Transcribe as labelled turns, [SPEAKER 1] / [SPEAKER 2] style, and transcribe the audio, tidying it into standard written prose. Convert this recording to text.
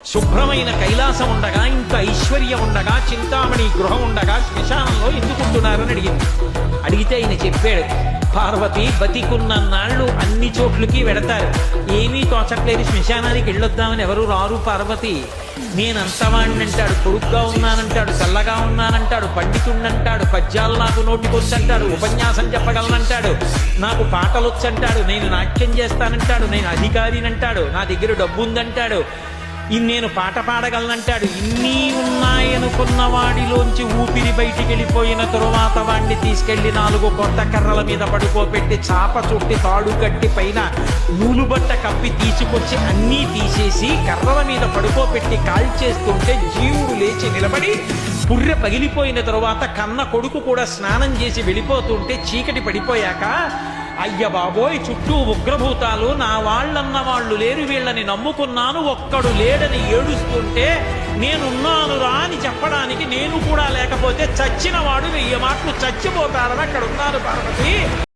[SPEAKER 1] శుభ్రమైన కైలాసం ఉండగా ఇంత ఐశ్వర్యం ఉండగా చింతామణి గృహం ఉండగా శ్మశానంలో ఎందుకుంటున్నారని అడిగితే ఆయన చెప్పాడు, పార్వతి బతికున్న నాళ్ళు అన్ని చోట్లకి వెడతారు, ఏమీ తోచట్లేదు, శ్మశానానికి వెళ్ళొద్దామని ఎవరు రారు పార్వతి. నేనంతవాణ్ణంటాడు, పొడుగ్గా ఉన్నానంటాడు, చల్లగా ఉన్నానంటాడు, పండితుణ్ణంటాడు, పద్యాలు నాకు నోటికొచ్చంటాడు, ఉపన్యాసం చెప్పగలనంటాడు, నాకు పాటలొచ్చంటాడు, నేను నాట్యం చేస్తానంటాడు, నేను అధికారినంటాడు, నా దగ్గర డబ్బు ఉందంటాడు, నేను పాట పాడగలనంటాడు. ఇన్ని ఉన్నాయనుకున్న వాడిలోంచి ఊపిరి బయటికి వెళ్ళిపోయిన తరువాత వాడిని తీసుకెళ్లి 4 కొత్త కర్రల మీద పడుకోబెట్టి చాప చుట్టి తాడు కట్టి పైన నూలుబట్ట కప్పి తీసుకొచ్చి అన్నీ తీసేసి కర్రల మీద పడుకోబెట్టి కాల్చేస్తుంటే జీవుడు లేచి నిలబడి పుర్రె పగిలిపోయిన తరువాత కన్న కొడుకు కూడా స్నానం చేసి వెళ్ళిపోతుంటే చీకటి పడిపోయాక, అయ్య బాబోయ్ చుట్టూ ఉగ్రభూతాలు, నా వాళ్ళన్న వాళ్ళు లేరు, వీళ్ళని నమ్ముకున్నాను, ఒక్కడు లేడని ఏడుస్తుంటే నేనున్నాను రా అని చెప్పడానికి నేను కూడా లేకపోతే చచ్చిన వాడు 1000 మాటలు చచ్చిపోతారని అక్కడ ఉన్నాను పార్వతి.